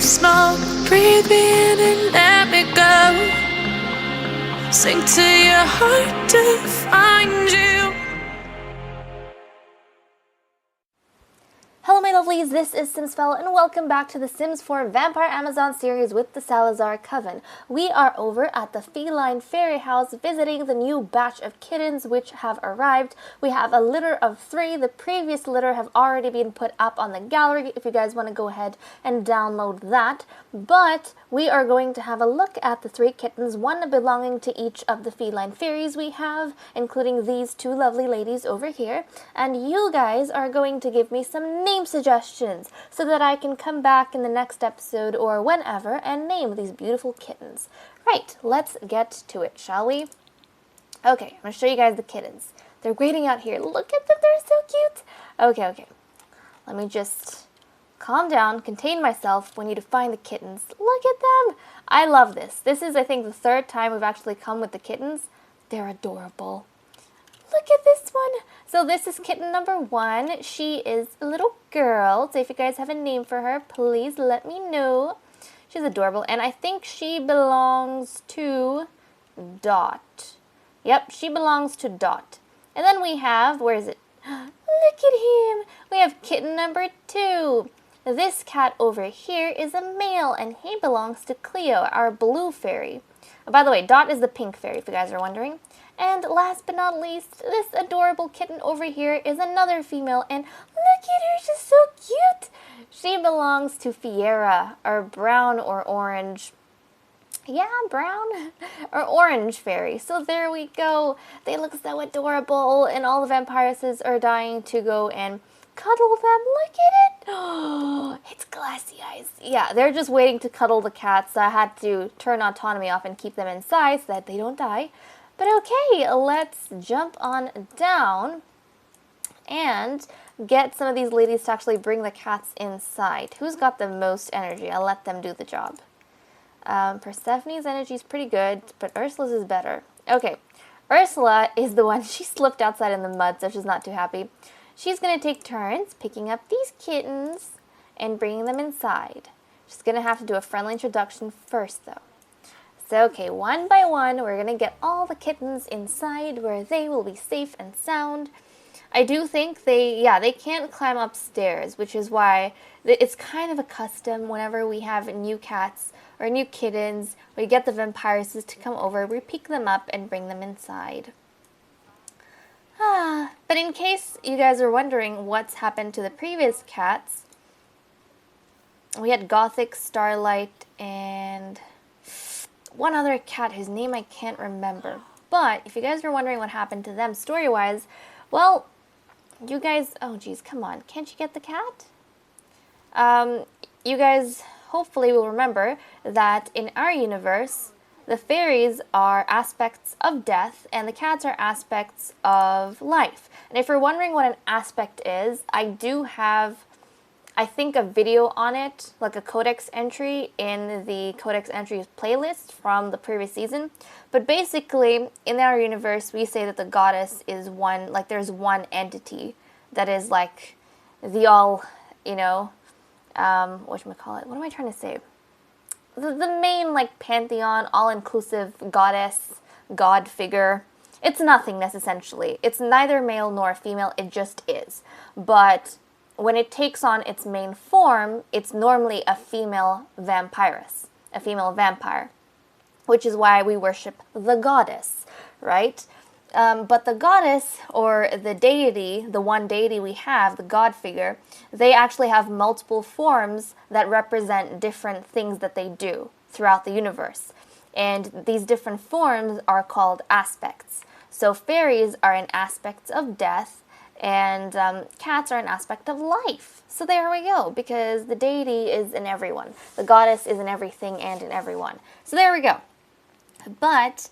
smoke, breathe me in and let me go. Sink to your heart to find you. Hello my lovelies, this is simsfel and welcome back to the Sims 4 Vampire Amazon series with the Salazar Coven. We are over at the Feline Fairy House visiting the new batch of kittens which have arrived. We have a litter of 3. The previous litter have already been put up on the gallery if you guys want to go ahead and download that. But we are going to have a look at the 3 kittens, one belonging to each of the feline fairies we have, including these 2 lovely ladies over here. And you guys are going to give me some name suggestions so that I can come back in the next episode or whenever and name these beautiful kittens. Right, let's get to it, shall we? Okay, I'm going to show you guys the kittens. They're waiting out here. Look at them, they're so cute. Okay. Let me just calm down, contain myself. We need to find the kittens. Look at them. I love this. This is, I think, the 3rd time we've actually come with the kittens. They're adorable. Look at this one. So this is kitten number 1. She is a little girl. So if you guys have a name for her, please let me know. She's adorable. And I think she belongs to Dot. Yep, she belongs to Dot. And then we have, where is it? Look at him. We have kitten number 2. This cat over here is a male and he belongs to Cleo, our blue fairy. Oh, by the way, Dot is the pink fairy if you guys are wondering. And last but not least, this adorable kitten over here is another female, and look at her, she's so cute! She belongs to Fiera, our brown or orange, yeah, brown or orange fairy. So there we go. They look so adorable, and all the vampiresses are dying to go and cuddle them. Look at it! Oh, it's glassy eyes. Yeah, they're just waiting to cuddle the cats, so I had to turn autonomy off and keep them inside so that they don't die. But okay, let's jump on down and get some of these ladies to actually bring the cats inside. Who's got the most energy? I'll let them do the job. Persephone's energy is pretty good, but Ursula's is better. Okay, Ursula is the one, she slipped outside in the mud, so she's not too happy. She's going to take turns picking up these kittens and bringing them inside. She's going to have to do a friendly introduction first, though. So, okay, one by one, we're going to get all the kittens inside where they will be safe and sound. I do think they can't climb upstairs, which is why it's kind of a custom whenever we have new cats or new kittens, we get the vampiresses to come over, we pick them up and bring them inside. But in case you guys are wondering what's happened to the previous cats, we had Gothic, Starlight, and one other cat whose name I can't remember. But if you guys are wondering what happened to them story-wise, well, you guys, oh geez, come on, can't you get the cat? You guys hopefully will remember that in our universe, the fairies are aspects of death and the cats are aspects of life. And if you're wondering what an aspect is, I do have, I think, a video on it, like a codex entry in the codex entries playlist from the previous season. But basically, in our universe, we say that the goddess is one, like there's one entity that is like the all, you know, whatchamacallit, what am I trying to say? The main, like, pantheon, all-inclusive goddess, god figure. It's nothingness, essentially. It's neither male nor female, it just is. But when it takes on its main form, it's normally a female vampiress, a female vampire, which is why we worship the goddess, right? But the goddess, or the deity, the one deity we have, the god figure, they actually have multiple forms that represent different things that they do throughout the universe. And these different forms are called aspects. So fairies are an aspect of death, and cats are an aspect of life. So there we go, because the deity is in everyone. The goddess is in everything and in everyone. So there we go. But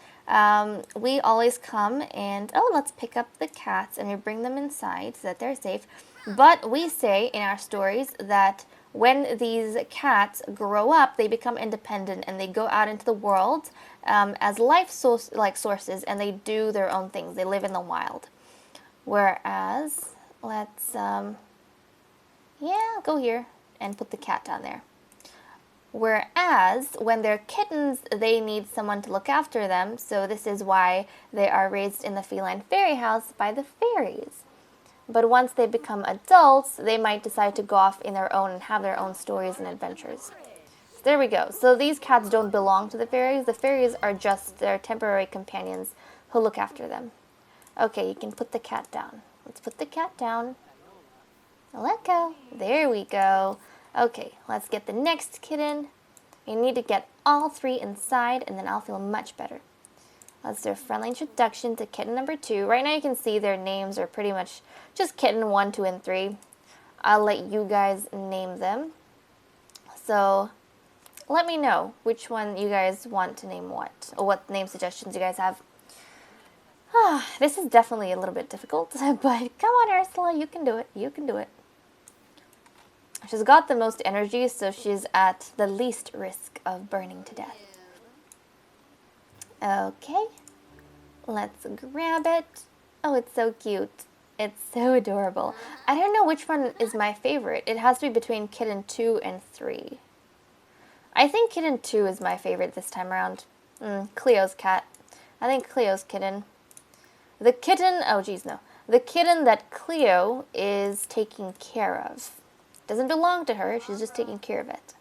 we always come and, let's pick up the cats and we bring them inside so that they're safe. But we say in our stories that when these cats grow up, they become independent and they go out into the world as life sources, and they do their own things. They live in the wild. Whereas, let's, go here and put the cat down there. Whereas when they're kittens, they need someone to look after them, so this is why they are raised in the feline fairy house by the fairies. But once they become adults, they might decide to go off in their own and have their own stories and adventures. So there we go. So these cats don't belong to the fairies. The fairies are just their temporary companions who look after them. Okay, you can put the cat down. Let's put the cat down. Let go. There we go. Okay, let's get the next kitten. You need to get all 3 inside, and then I'll feel much better. Let's do a friendly introduction to kitten number 2. Right now you can see their names are pretty much just kitten 1, 2, and 3. I'll let you guys name them. So let me know which one you guys want to name what, or what name suggestions you guys have. This is definitely a little bit difficult, but come on, Ursula, you can do it. You can do it. She's got the most energy, so she's at the least risk of burning to death. Okay, let's grab it. Oh, it's so cute. It's so adorable. I don't know which one is my favorite. It has to be between kitten 2 and 3. I think kitten 2 is my favorite this time around. Cleo's cat. I think Cleo's kitten. The kitten, oh geez, no. The kitten that Cleo is taking care of. Doesn't belong to her, she's just taking care of it.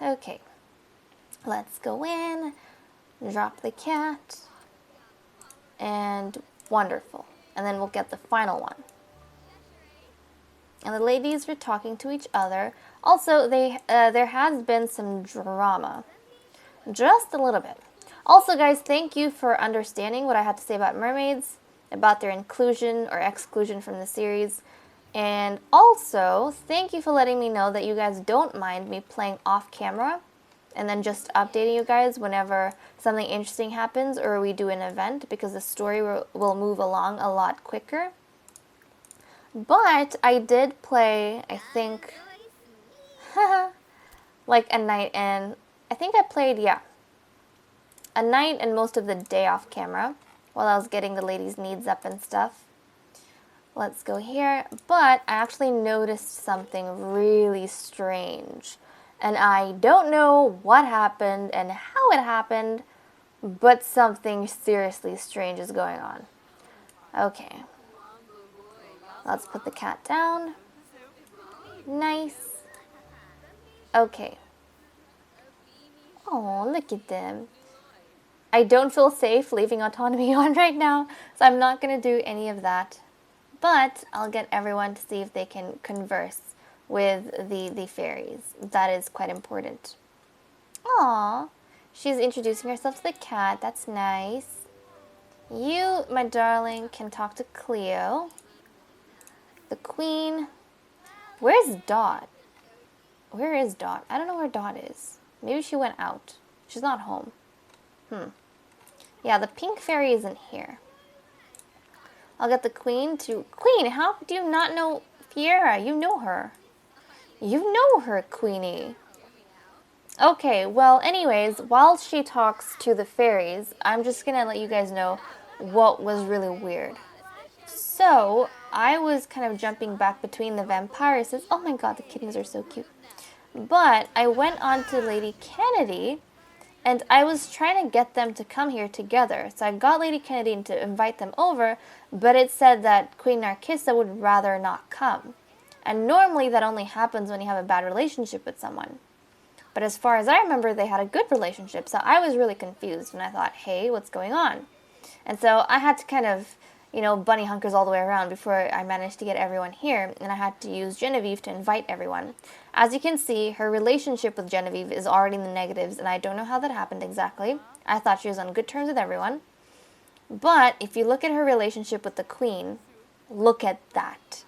Okay. Let's go in, drop the cat, and wonderful. And then we'll get the final one. And the ladies were talking to each other. Also, there has been some drama. Just a little bit. Also, guys, thank you for understanding what I had to say about mermaids, about their inclusion or exclusion from the series. And also, thank you for letting me know that you guys don't mind me playing off camera and then just updating you guys whenever something interesting happens or we do an event, because the story will move along a lot quicker. But I did play, I think, like a night, and I think I played, a night and most of the day off camera while I was getting the ladies' needs up and stuff. Let's go here. But I actually noticed something really strange. And I don't know what happened and how it happened, but something seriously strange is going on. Okay. Let's put the cat down. Nice. Okay. Oh, look at them. I don't feel safe leaving autonomy on right now, so I'm not going to do any of that. But I'll get everyone to see if they can converse with the fairies. That is quite important. Aww. She's introducing herself to the cat. That's nice. You, my darling, can talk to Cleo. The queen. Where's Dot? Where is Dot? I don't know where Dot is. Maybe she went out. She's not home. Yeah, the pink fairy isn't here. I'll get the queen to... Queen, how do you not know Fiera? You know her. You know her, Queenie. Okay, well, anyways, while she talks to the fairies, I'm just gonna let you guys know what was really weird. So, I was kind of jumping back between the vampiresses. Oh my god, the kittens are so cute. But I went on to Lady Kennedy, and I was trying to get them to come here together. So I got Lady Kennedy to invite them over, but it said that Queen Narcissa would rather not come. And normally that only happens when you have a bad relationship with someone. But as far as I remember, they had a good relationship, so I was really confused, and I thought, hey, what's going on? And so I had to kind of, bunny hunkers all the way around before I managed to get everyone here, and I had to use Genevieve to invite everyone. As you can see, her relationship with Genevieve is already in the negatives, and I don't know how that happened exactly. I thought she was on good terms with everyone. But if you look at her relationship with the queen, look at that.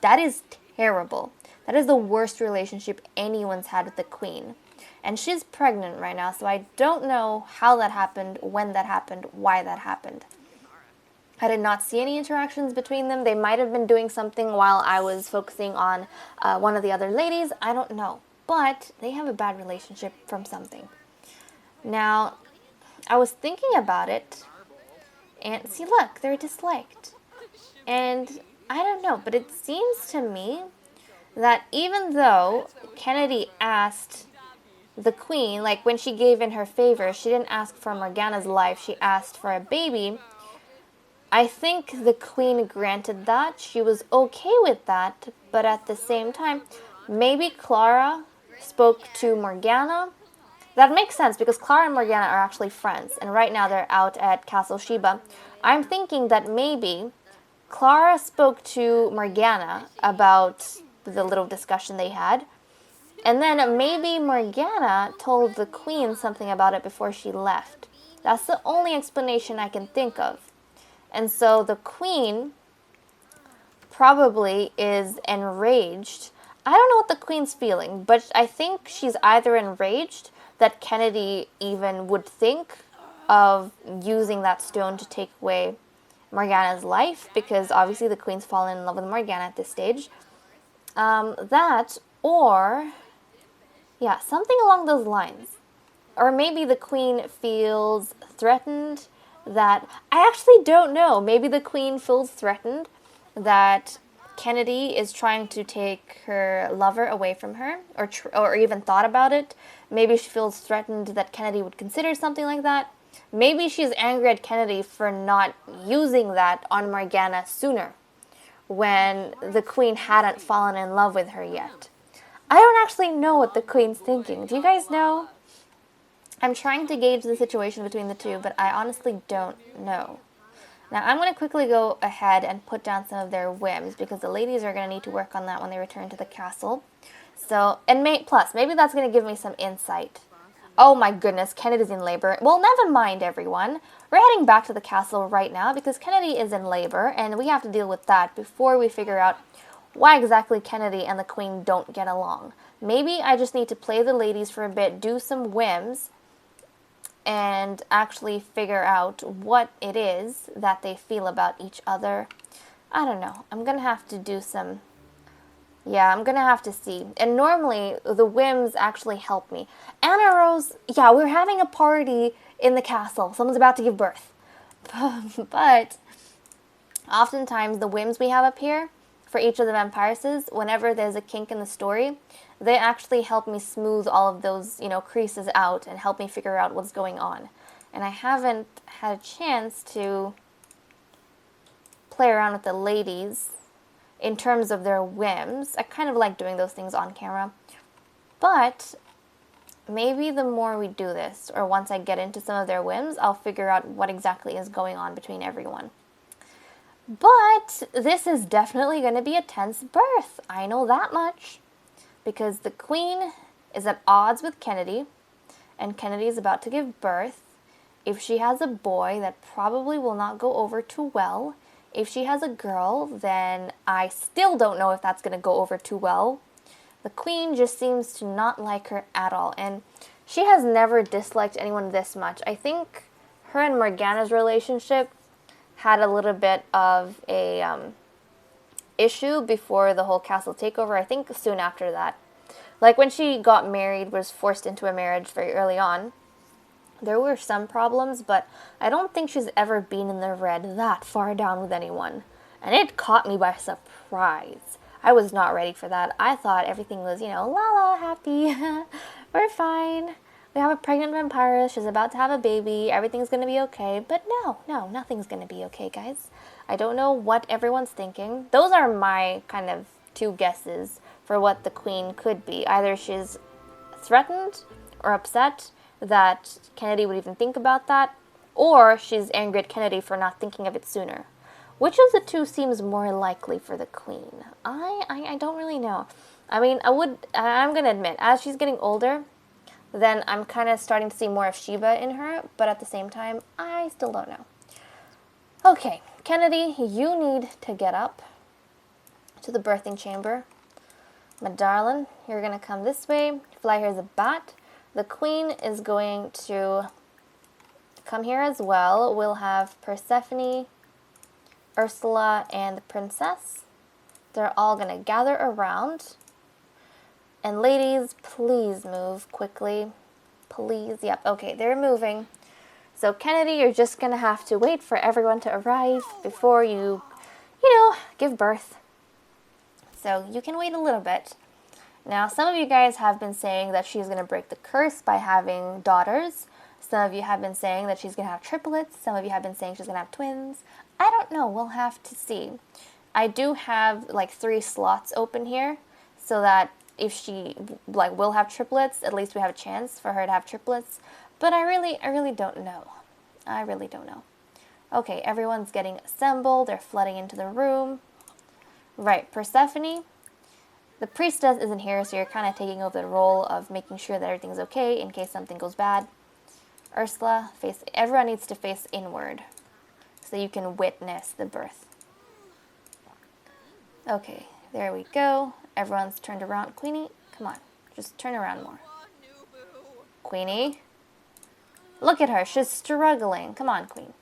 That is terrible. That is the worst relationship anyone's had with the queen. And she's pregnant right now, so I don't know how that happened, when that happened, why that happened. I did not see any interactions between them. They might have been doing something while I was focusing on one of the other ladies. I don't know. But they have a bad relationship from something. Now, I was thinking about it. And see, look, they're disliked. And I don't know, but it seems to me that even though Kennedy asked the queen, like when she gave in her favor, she didn't ask for Morgana's life, she asked for a baby. I think the queen granted that. She was okay with that, but at the same time, maybe Clara spoke to Morgana. That makes sense because Clara and Morgana are actually friends, and right now they're out at Castle Sheba. I'm thinking that maybe Clara spoke to Morgana about the little discussion they had, and then maybe Morgana told the queen something about it before she left. That's the only explanation I can think of. And so the queen probably is enraged. I don't know what the queen's feeling, but I think she's either enraged that Kennedy even would think of using that stone to take away Morgana's life, because obviously the queen's fallen in love with Morgana at this stage. That, or, yeah, something along those lines. Or maybe the queen feels threatened that, I actually don't know, maybe the queen feels threatened that Kennedy is trying to take her lover away from her, or even thought about it. Maybe she feels threatened that Kennedy would consider something like that. Maybe she's angry at Kennedy for not using that on Morgana sooner, when the queen hadn't fallen in love with her yet. I don't actually know what the queen's thinking. Do you guys know? I'm trying to gauge the situation between the two, but I honestly don't know. Now, I'm going to quickly go ahead and put down some of their whims, because the ladies are going to need to work on that when they return to the castle. So, and plus, maybe that's going to give me some insight. Oh my goodness, Kennedy's in labor. Well, never mind, everyone. We're heading back to the castle right now, because Kennedy is in labor, and we have to deal with that before we figure out why exactly Kennedy and the queen don't get along. Maybe I just need to play the ladies for a bit, do some whims, and actually figure out what it is that they feel about each other. I don't know. I'm going to have to do some... Yeah, I'm going to have to see. And normally, the whims actually help me. Anna Rose, yeah, we're having a party in the castle. Someone's about to give birth. But oftentimes, the whims we have up here for each of the vampiresses, whenever there's a kink in the story, they actually help me smooth all of those, creases out and help me figure out what's going on. And I haven't had a chance to play around with the ladies in terms of their whims. I kind of like doing those things on camera. But maybe the more we do this, or once I get into some of their whims, I'll figure out what exactly is going on between everyone. But this is definitely going to be a tense birth. I know that much. Because the queen is at odds with Kennedy, and Kennedy is about to give birth. If she has a boy, that probably will not go over too well. If she has a girl, then I still don't know if that's going to go over too well. The queen just seems to not like her at all, and she has never disliked anyone this much. I think her and Morgana's relationship had a little bit of a issue before the whole castle takeover. I think soon after that, like when she got married, was forced into a marriage very early on, there were some problems, but I don't think she's ever been in the red that far down with anyone, and it caught me by surprise. I was not ready for that. I thought everything was, la la, happy, we're fine, we have a pregnant vampire, she's about to have a baby, everything's gonna be okay. But no, nothing's gonna be okay, guys. I don't know what everyone's thinking. Those are my kind of two guesses for what the queen could be. Either she's threatened or upset that Kennedy would even think about that, or she's angry at Kennedy for not thinking of it sooner. Which of the two seems more likely for the queen? I don't really know. I mean, I'm gonna admit, as she's getting older, then I'm kind of starting to see more of Sheba in her, but at the same time, I still don't know. Okay, Kennedy, you need to get up to the birthing chamber. My darling, you're going to come this way. Fly here as a bat. The queen is going to come here as well. We'll have Persephone, Ursula, and the princess. They're all going to gather around. And ladies, please move quickly. Please. Yep, okay, they're moving. So Kennedy, you're just going to have to wait for everyone to arrive before you give birth. so you can wait a little bit. Now, some of you guys have been saying that she's going to break the curse by having daughters. Some of you have been saying that she's going to have triplets. Some of you have been saying she's going to have twins. I don't know. We'll have to see. I do have like 3 slots open here, so that if she like will have triplets, at least we have a chance for her to have triplets. But I really don't know. I really don't know. Okay, everyone's getting assembled. They're flooding into the room. Right, Persephone. The priestess isn't here, so you're kind of taking over the role of making sure that everything's okay in case something goes bad. Ursula, everyone needs to face inward so you can witness the birth. Okay, there we go. Everyone's turned around. Queenie, come on, just turn around more. Queenie, look at her, she's struggling. Come on, Queen.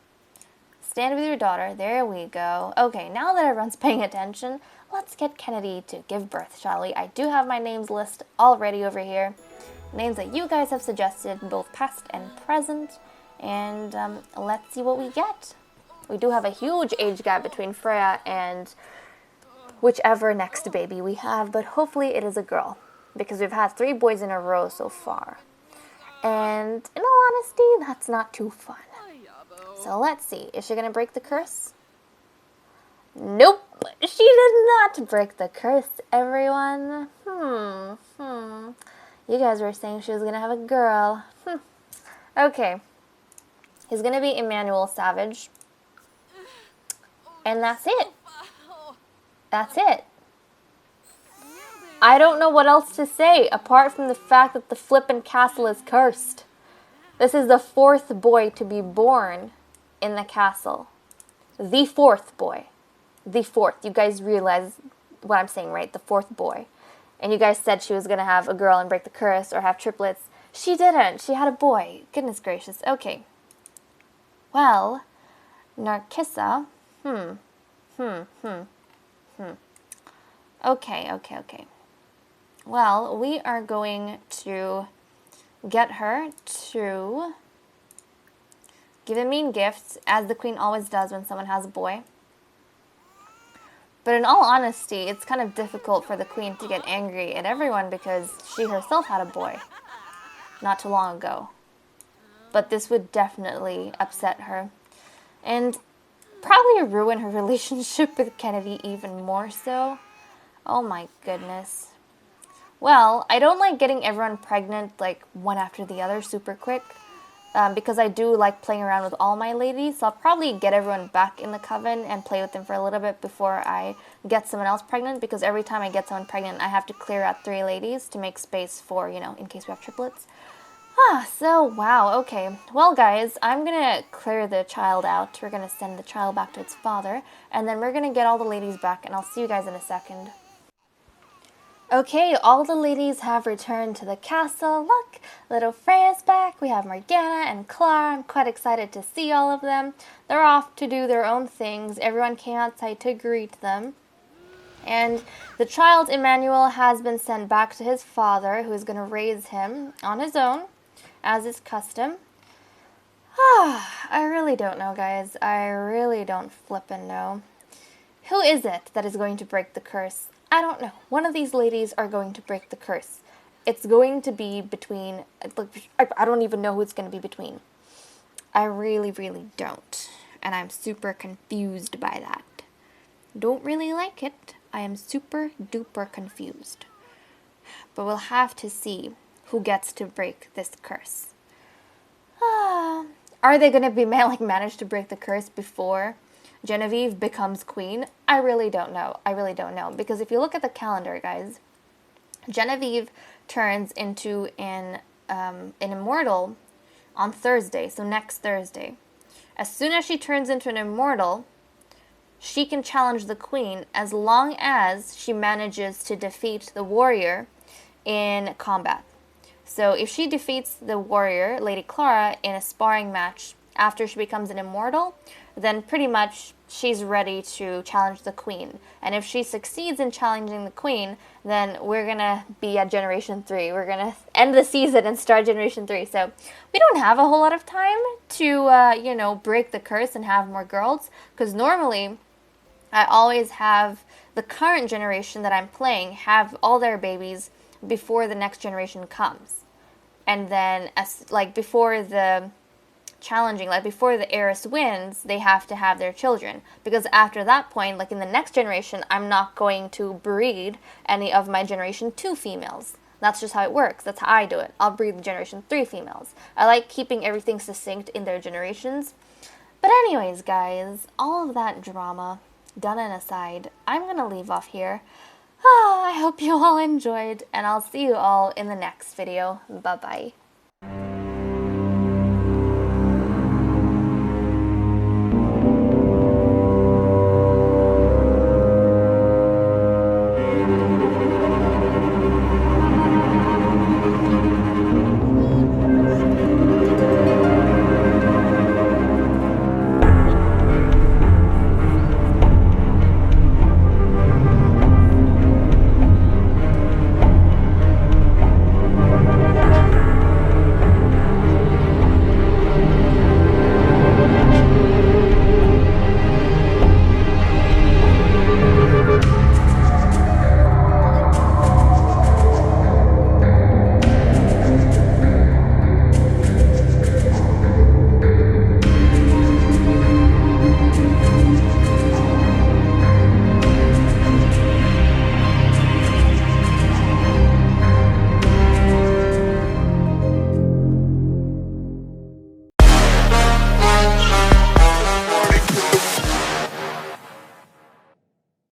Stand with your daughter. There we go. Okay, now that everyone's paying attention, let's get Kennedy to give birth, shall we? I do have my names list already over here. Names that you guys have suggested, both past and present. And let's see what we get. We do have a huge age gap between Freya and whichever next baby we have, but hopefully it is a girl, because we've had 3 boys in a row so far. And in all honesty, that's not too fun. So let's see. Is she going to break the curse? Nope. She did not break the curse, everyone. You guys were saying she was going to have a girl. Okay. He's going to be Emmanuel Savage. And that's it. That's it. I don't know what else to say, apart from the fact that the flippin' castle is cursed. This is the 4th boy to be born in the castle. The 4th boy. The 4th. You guys realize what I'm saying, right? The 4th boy. And you guys said she was going to have a girl and break the curse or have triplets. She didn't. She had a boy. Goodness gracious. Okay. Well, Narcissa. Okay. Well, we are going to get her to give a mean gift, as the queen always does when someone has a boy. But in all honesty, it's kind of difficult for the queen to get angry at everyone because she herself had a boy not too long ago. But this would definitely upset her and probably ruin her relationship with Kennedy even more so. Oh my goodness. Well, I don't like getting everyone pregnant like one after the other super quick. Because I do like playing around with all my ladies, so I'll probably get everyone back in the coven and play with them for a little bit before I get someone else pregnant, because every time I get someone pregnant, I have to clear out 3 ladies to make space for, in case we have triplets. So, wow, okay. Well, guys, I'm going to clear the child out. We're going to send the child back to its father, and then we're going to get all the ladies back, and I'll see you guys in a second. Okay, all the ladies have returned to the castle. Look, little Freya's back. We have Morgana and Clara. I'm quite excited to see all of them. They're off to do their own things. Everyone came outside to greet them. And the child, Emmanuel, has been sent back to his father, who is going to raise him on his own, as is custom. I really don't know, guys. I really don't flippin' know. Who is it that is going to break the curse? I don't know. One of these ladies are going to break the curse. It's going to be between... I don't even know who it's going to be between. I really don't. And I'm super confused by that. Don't really like it. I am super duper confused. But we'll have to see who gets to break this curse. Are they going to be manage to break the curse before Genevieve becomes queen? I really don't know. Because if you look at the calendar, guys, Genevieve turns into an immortal on Thursday, so next Thursday. As soon as she turns into an immortal, she can challenge the queen as long as she manages to defeat the warrior in combat. So if she defeats the warrior, Lady Clara, in a sparring match after she becomes an immortal, then pretty much she's ready to challenge the queen. And if she succeeds in challenging the queen, then we're going to be at Generation 3. We're going to end the season and start Generation 3. So we don't have a whole lot of time to, break the curse and have more girls. Because normally I always have the current generation that I'm playing have all their babies before the next generation comes. And then, before the before the heiress wins, they have to have their children. Because after that point, like in the next generation, I'm not going to breed any of my generation 2 females. That's just how it works. That's how I do it. I'll breed the generation 3 females. I like keeping everything succinct in their generations. But anyways, guys, all of that drama done and aside, I'm gonna leave off here. I hope you all enjoyed, and I'll see you all in the next video. Bye-bye.